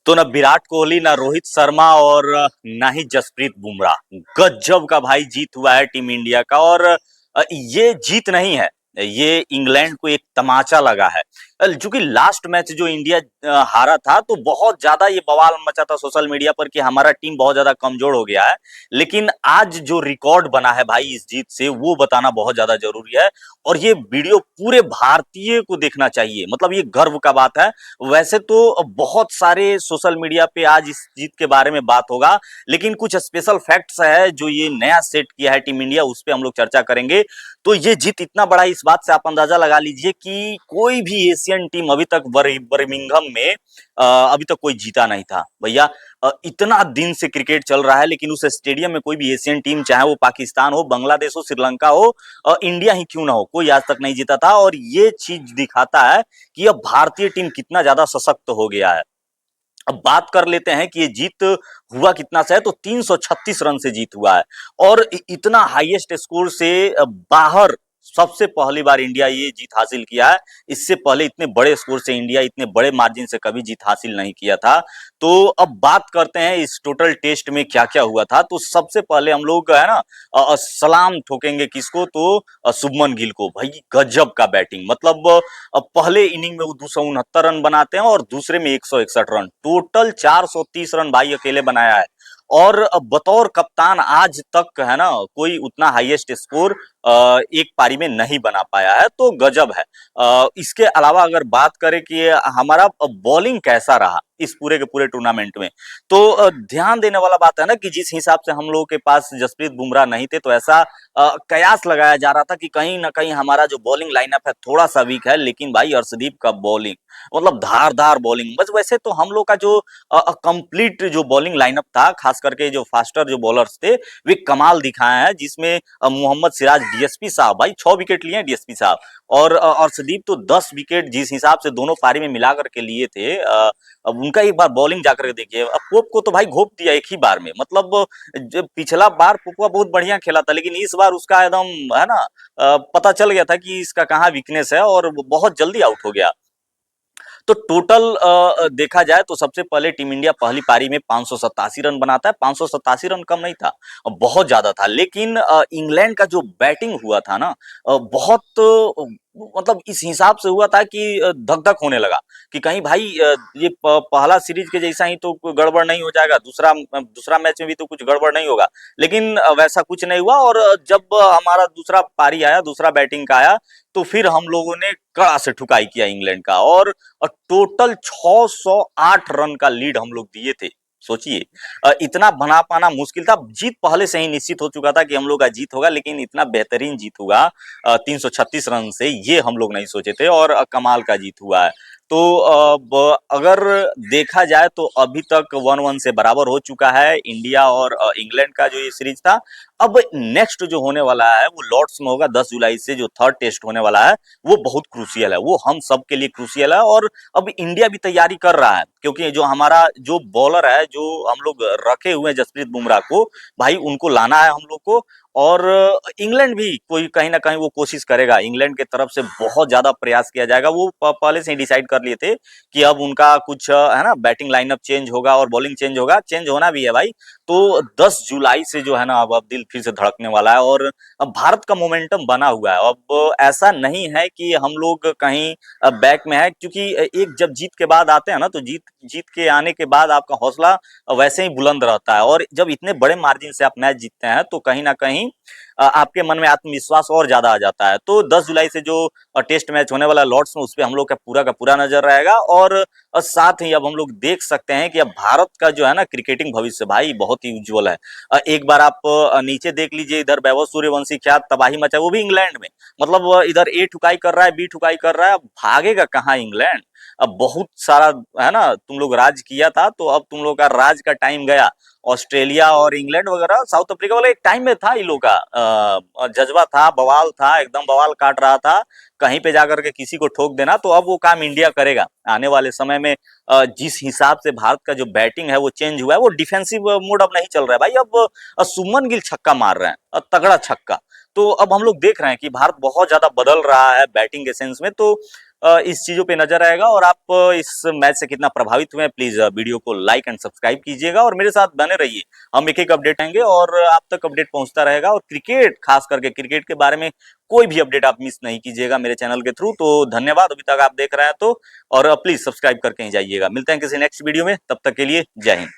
तो ना विराट कोहली ना रोहित शर्मा और ना ही जसप्रीत बुमराह। गजब का भाई जीत हुआ है टीम इंडिया का। और ये जीत नहीं है, ये इंग्लैंड को एक तमाचा लगा है। चूंकि लास्ट मैच जो इंडिया हारा था तो बहुत ज्यादा ये बवाल मचा था सोशल मीडिया पर कि हमारा टीम बहुत ज्यादा कमजोर हो गया है। लेकिन आज जो रिकॉर्ड बना है भाई इस जीत से, वो बताना बहुत ज्यादा जरूरी है। और ये वीडियो पूरे भारतीय को देखना चाहिए, मतलब ये गर्व का बात है। वैसे तो बहुत सारे सोशल मीडिया पे आज इस जीत के बारे में बात होगा, लेकिन कुछ स्पेशल फैक्ट्स है जो ये नया सेट किया है टीम इंडिया, उस पे हम लोग चर्चा करेंगे। तो ये जीत इतना बड़ा, इस बात से आप अंदाजा लगा लीजिए कि कोई भी एशियन टीम अभी तक बर्मिंघम में अभी तक कोई जीता नहीं था भैया। इतना दिन से क्रिकेट चल रहा है, लेकिन उस स्टेडियम में कोई भी एशियन टीम, चाहे वो पाकिस्तान हो, बांग्लादेश हो, श्रीलंका हो, इंडिया ही क्यों ना हो, कोई आज तक नहीं जीता था। और ये चीज दिखाता है कि अब भारतीय टीम कितना ज्यादा सशक्त हो गया है। अब बात कर लेते हैं कि ये जीत हुआ कितना से है, तो 336 रन से जीत हुआ है। और इतना हाईएस्ट स्कोर से बाहर सबसे पहली बार इंडिया ये जीत हासिल किया है। इससे पहले इतने बड़े स्कोर से इंडिया इतने बड़े मार्जिन से कभी जीत हासिल नहीं किया था। तो अब बात करते हैं इस टोटल टेस्ट में क्या क्या हुआ था। तो सबसे पहले हम लोग है ना सलाम ठोकेंगे किसको, तो शुभमन गिल को। भाई गजब का बैटिंग, मतलब पहले इनिंग में वो 269 रन बनाते हैं और दूसरे में 161 रन, टोटल 430 रन भाई अकेले बनाया है। और बतौर कप्तान आज तक है ना कोई उतना हाईएस्ट स्कोर एक पारी में नहीं बना पाया है, तो गजब है। इसके अलावा अगर बात करें कि हमारा बॉलिंग कैसा रहा इस पूरे के पूरे टूर्नामेंट में, तो ध्यान देने वाला बात है ना कि जिस हिसाब से हम लोगों के पास जसप्रीत बुमराह नहीं थे, तो ऐसा कयास लगाया जा रहा था कि कहीं ना कहीं हमारा जो बॉलिंग लाइनअप है थोड़ा सा वीक है। लेकिन भाई अर्शदीप का बॉलिंग, मतलब धारदार बॉलिंग। बस वैसे तो हम लोग का जो कंप्लीट जो बॉलिंग लाइनअप था, खास करके जो फास्टर जो बॉलर्स थे, वे कमाल दिखाए हैं। जिसमें मोहम्मद सिराज, डीएसपी साहब, भाई 6 विकेट लिए डीएसपी साहब। और अर्शदीप तो 10 विकेट जिस हिसाब से दोनों पारी में मिला करके लिए थे। अब उनका एक बार बॉलिंग जाकर के देखिए। अब पोप को तो भाई घोप दिया एक ही बार में, मतलब जब पिछला बार पोपा बहुत बढ़िया खेला था, लेकिन इस बार उसका एकदम है ना पता चल गया था कि इसका कहाँ वीकनेस है, और वो बहुत जल्दी आउट हो गया। तो टोटल देखा जाए तो सबसे पहले टीम इंडिया पहली पारी में 587 रन बनाता है। 587 रन कम नहीं था, बहुत ज्यादा था। लेकिन इंग्लैंड का जो बैटिंग हुआ था ना, बहुत मतलब इस हिसाब से हुआ था कि धक धक होने लगा कि कहीं भाई ये पहला सीरीज के जैसा ही तो कोई गड़बड़ नहीं हो जाएगा, दूसरा दूसरा मैच में भी तो कुछ गड़बड़ नहीं होगा। लेकिन वैसा कुछ नहीं हुआ। और जब हमारा दूसरा पारी आया, दूसरा बैटिंग का आया, तो फिर हम लोगों ने कड़ा से ठुकाई किया इंग्लैंड का। और टोटल 608 रन का लीड हम लोग दिए थे। सोचिए, इतना बना पाना मुश्किल था। जीत पहले से ही निश्चित हो चुका था कि हम लोग का जीत होगा, लेकिन इतना बेहतरीन जीत होगा 336 रन से, ये हम लोग नहीं सोचे थे। और कमाल का जीत हुआ है। तो अगर देखा जाए तो अभी तक 1-1 से बराबर हो चुका है इंडिया और इंग्लैंड का जो ये सीरीज था। अब नेक्स्ट जो होने वाला है वो लॉर्ड्स में होगा 10 जुलाई से, जो थर्ड टेस्ट होने वाला है वो बहुत क्रूशियल है, वो हम सब के लिए क्रूशियल है। और अब इंडिया भी तैयारी कर रहा है, क्योंकि जो हमारा जो बॉलर है, जो हम लोग रखे हुए हैं जसप्रीत बुमराह को, भाई उनको लाना है हम लोग को। और इंग्लैंड भी कोई कहीं ना कहीं वो कोशिश करेगा, इंग्लैंड की तरफ से बहुत ज्यादा प्रयास किया जाएगा। वो पहले से ही डिसाइड कर लिए थे कि अब उनका कुछ है ना बैटिंग लाइनअप चेंज होगा और बॉलिंग चेंज होगा, चेंज होना भी है भाई। तो 10 जुलाई से जो है ना अब दिल फिर से धड़कने वाला है। और अब भारत का मोमेंटम बना हुआ है। अब ऐसा नहीं है कि हम लोग कहीं बैक में है, क्योंकि एक जब जीत के बाद आते हैं ना, तो जीत जीत के आने के बाद आपका हौसला वैसे ही बुलंद रहता है। और जब इतने बड़े मार्जिन से आप मैच जीतते हैं, तो कहीं ना कहीं आपके मन में आत्मविश्वास और ज्यादा आ जाता है। तो 10 जुलाई से जो टेस्ट मैच होने वाला है लॉर्ड्स में, उस पर हम लोग का पूरा नजर रहेगा। और साथ ही अब हम लोग देख सकते हैं कि अब भारत का जो है ना क्रिकेटिंग भविष्य भाई बहुत ही उज्जवल है। एक बार आप नीचे देख लीजिए, इधर वैभव सूर्यवंशी क्या तबाही मचा, वो भी इंग्लैंड में। मतलब इधर ए ठुकाई कर रहा है, बी ठुकाई कर रहा है, अब भागेगा कहाँ इंग्लैंड। अब बहुत सारा है ना तुम लोग राज किया था, तो अब तुम लोग का राज का टाइम गया। ऑस्ट्रेलिया और इंग्लैंड वगैरह, साउथ अफ्रीका वाला एक टाइम में था इन लोग का जज्बा था, बवाल था, एकदम बवाल काट रहा था कहीं पे जाकर के किसी को ठोक देना। तो अब वो काम इंडिया करेगा आने वाले समय में। जिस हिसाब से भारत का जो बैटिंग है वो चेंज हुआ है, वो डिफेंसिव मोड अब नहीं चल रहा है भाई। अब शुभमन गिल छक्का मार रहे हैं, तगड़ा छक्का। तो अब हम लोग देख रहे हैं कि भारत बहुत ज्यादा बदल रहा है बैटिंग के सेंस में। तो इस चीजों पे नजर आएगा और आप इस मैच से कितना प्रभावित हुए हैं, प्लीज वीडियो को लाइक एंड सब्सक्राइब कीजिएगा और मेरे साथ बने रहिए। हम एक एक अपडेट आएंगे और आप तक अपडेट पहुंचता रहेगा, और क्रिकेट, खास करके क्रिकेट के बारे में कोई भी अपडेट आप मिस नहीं कीजिएगा मेरे चैनल के थ्रू। तो धन्यवाद अभी तक आप देख रहे हैं तो, और प्लीज सब्सक्राइब करके ही जाइएगा। मिलते हैं किसी नेक्स्ट वीडियो में, तब तक के लिए जय हिंद।